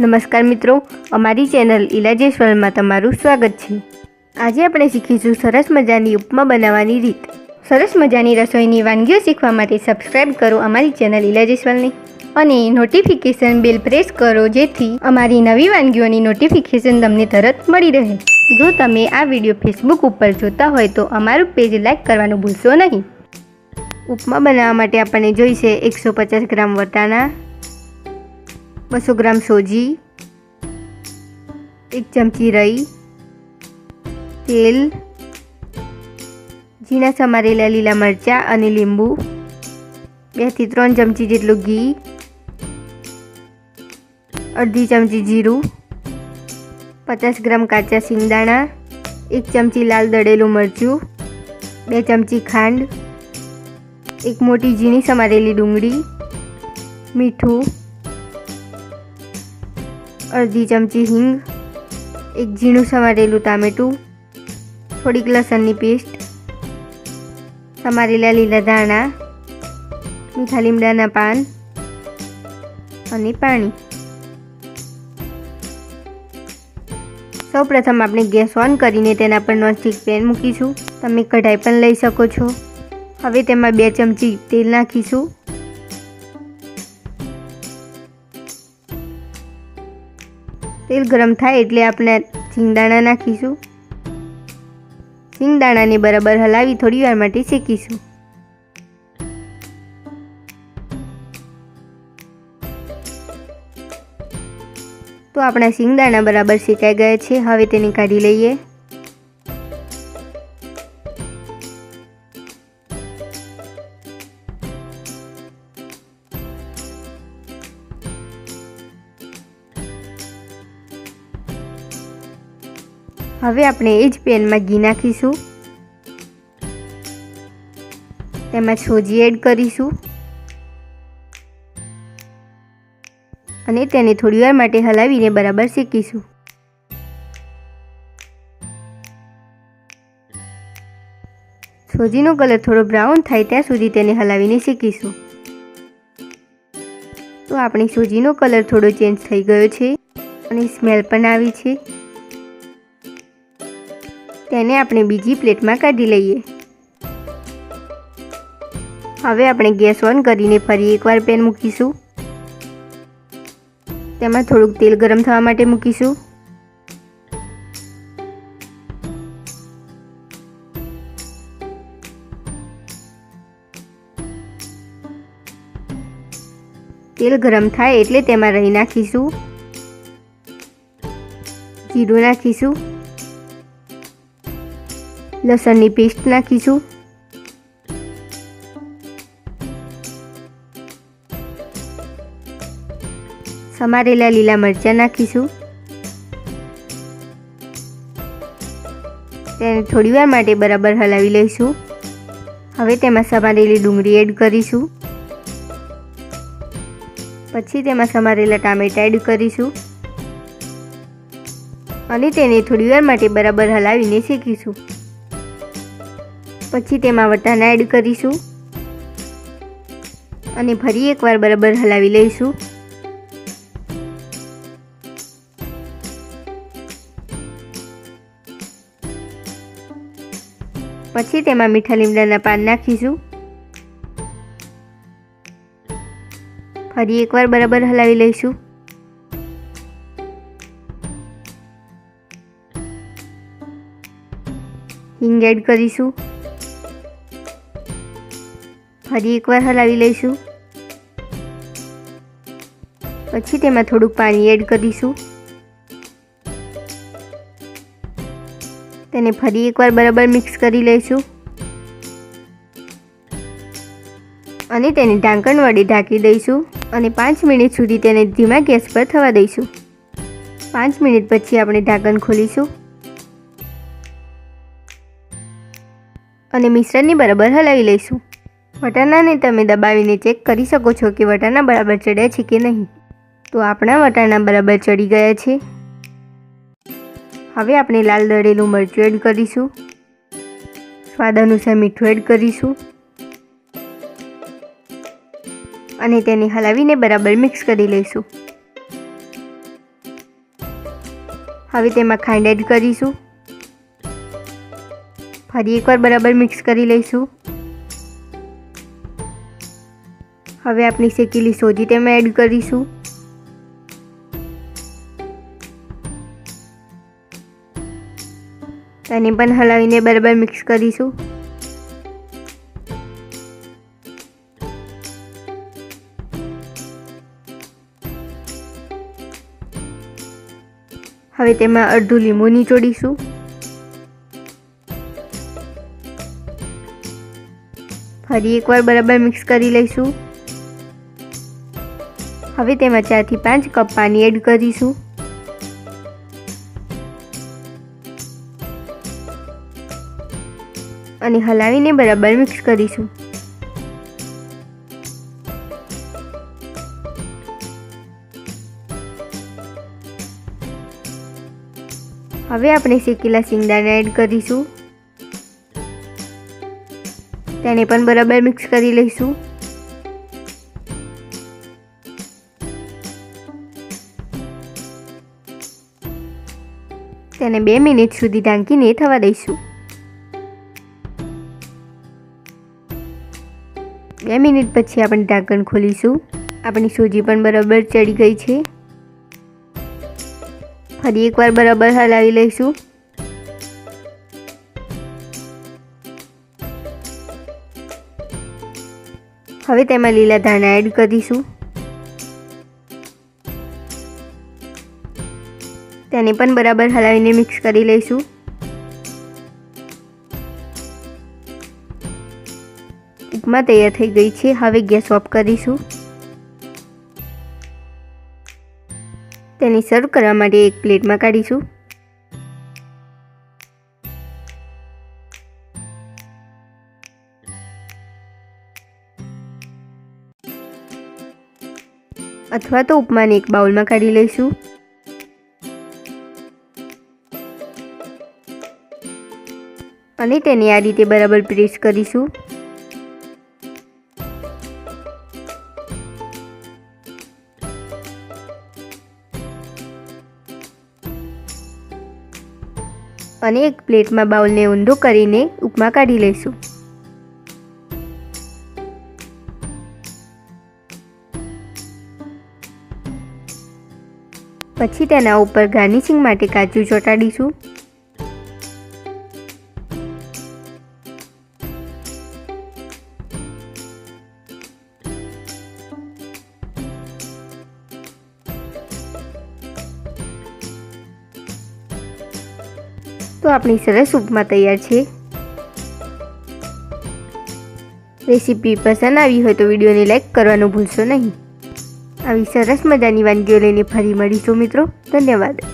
નમસ્કાર મિત્રો, અમારી ચેનલ ઇલા જયસ્વાલમાં તમારું સ્વાગત છે। આજે આપણે શીખીશું સરસ મજાની ઉપમા બનાવવાની રીત। સરસ મજાની રસોઈની વાનગીઓ શીખવા માટે સબસ્ક્રાઇબ કરો અમારી ચેનલ ઇલા જયસ્વાલને અને નોટિફિકેશન બેલ પ્રેસ કરો, જેથી અમારી નવી વાનગીઓની નોટિફિકેશન તમને તરત મળી રહે। જો તમે આ વિડીયો ફેસબુક ઉપર જોતા હોય તો અમારું પેજ લાઈક કરવાનું ભૂલશો નહીં। ઉપમા બનાવવા માટે આપણને જોઈશે 150 ગ્રામ વટાણા, 200 ગ્રામ સોજી, 1 ચમચી રઈ, તેલ, ઝીણા સમારેલા લીલા મરચાં અને લીંબુ, 2 થી 3 ચમચી જેટલું ઘી, અડધી ચમચી જીરું, 50 ગ્રામ કાચા સિંગદાણા, 1 ચમચી લાલ દળેલું મરચું, 2 ચમચી ખાંડ, 1 મોટી ઝીણી સમારેલી ડુંગળી, મીઠું, અડધી ચમચી હિંગ, 1 ઝીણું સમારેલું ટામેટું, થોડીક લસણની પેસ્ટ, સમારેલા લીલા ધાણા, મીઠા લીમડાના પાન અને પાણી। સૌપ્રથમ આપણે ગેસ ઓન કરીને તેના પર નોનસ્ટિક પેન મૂકીશું। તમે કઢાઈ પણ લઈ શકો છો। હવે તેમાં 2 ચમચી તેલ નાખીશું। તેલ ગરમ થાય એટલે આપણે સિંગદાણા નાખીશું। સિંગદાણાને બરાબર હલાવી થોડી વાર માટે શેકીશું। તો આપણા સિંગદાણા બરાબર શેકાઈ ગયા છે। હવે તેને કાઢી લઈએ। હવે આપણે એ જ પેનમાં ઘી નાખીશું। તેમાં સોજી એડ કરીશું અને તેને થોડી વાર માટે હલાવીને બરાબર શેકીશું। સોજીનો કલર થોડો બ્રાઉન થાય ત્યાં સુધી તેને હલાવીને શેકીશું। તો આપણી સોજીનો કલર થોડો ચેન્જ થઈ ગયો છે અને સ્મેલ પણ આવી છે। તેને આપણે બીજી પ્લેટમાં કાઢી લઈએ। હવે આપણે ગેસ ઓન કરીને ફરી એકવાર પેન મૂકીશું। તેમાં થોડુંક તેલ ગરમ થવા માટે મૂકીશું। તેલ ગરમ થાય એટલે તેમાં રઈ નાખીશું, જીરું નાખીશું, લસણની પેસ્ટ નાખીશું, સમારેલા લીલા મરચાં નાખીશું। તેને થોડીવાર માટે બરાબર હલાવી લઈશું। હવે તેમાં સમારેલી ડુંગળી એડ કરીશું। પછી તેમાં સમારેલા ટામેટાં એડ કરીશું અને તેને થોડીવાર માટે બરાબર હલાવીને શેકીશું। પછી તેમાં વટાણા એડ કરીશું અને ફરી એકવાર બરાબર હલાવી લઈશું। પછી તેમાં મીઠા લીમડાના પાન નાખીશું। ફરી એકવાર બરાબર હલાવી લઈશું। હિંગ એડ કરીશું। ફરી એકવાર હલાવી લઈશું। પછી તેમાં થોડુંક પાણી એડ કરીશું। તેને ફરી એકવાર બરાબર મિક્સ કરી લઈશું અને તેને ઢાંકણ વડે ઢાંકી દઈશું અને 5 મિનિટ સુધી તેને ધીમા ગેસ પર થવા દઈશું। 5 મિનિટ પછી આપણે ઢાંકણ ખોલીશું અને મિશ્રણને બરાબર હલાવી લઈશું। વટાણાને તમે દબાવીને ચેક કરી શકો છો કે વટાણા બરાબર ચડ્યા છે કે નહીં। તો આપણા વટાણા બરાબર ચડી ગયા છે। હવે આપણે લાલ દળેલું મરચું એડ કરીશું, સ્વાદ અનુસાર મીઠું એડ કરીશું અને તેને હલાવીને બરાબર મિક્સ કરી લઈશું। હવે તેમાં ખાંડ એડ કરીશું. ફરી એકવાર બરાબર મિક્સ કરી લઈશું. હવે આપણી શેકેલી સોજી તેમાં એડ કરીશું. તેને પણ હલાવીને બરાબર મિક્સ કરીશું. હવે તેમાં અડધું લીંબુ નીચોડીશું. ફરી એકવાર બરાબર મિક્સ કરી લઈશું. હવે તેમાં 4 થી 5 કપ પાણી એડ કરીશું. અને હલાવીને બરાબર મિક્સ કરીશું. હવે આપણે શેકેલા સિંગદાણા એડ કરીશું. તેને પણ બરાબર મિક્સ કરી લઈશું. તેને 2 મિનિટ સુધી ઢાંકીને થવા દઈશું. 2 મિનિટ પછી આપણે ઢાંકણ ખોલીશું. આપણી સોજી પણ બરાબર ચડી ગઈ છે. ફરી એકવાર બરાબર હલાવી લઈશું. હવે તેમાં લીલા ધાણા એડ કરીશું. તેને પણ બરાબર હલાવીને મિક્સ કરી લઈશું. ઉપમા તૈયાર થઈ ગઈ છે. હવે ગેસ ઓફ કરીશું. તેને સર્વ કરવા માટે એક પ્લેટમાં કાઢીશું. અથવા તો ઉપમાને એક બાઉલમાં કાઢી લઈશું. અને તેને આ રીતે બરાબર પ્રેસ કરીશું. અને એક પ્લેટમાં બાઉલને ઊંધો કરીને ઉપમા કાઢી લઈશું. પછી તેના ઉપર ગાર્નિશિંગ માટે કાજુ ચોંટાડીશું. તો આપણી સરસ ઉપમા તૈયાર છે. રેસીપી પસંદ આવી હોય તો વિડીયોને લાઈક કરવાનું ભૂલશો નહીં. આવી સરસ મજાની વાનગીઓ લઈને ફરી મળીશું મિત્રો. ધન્યવાદ.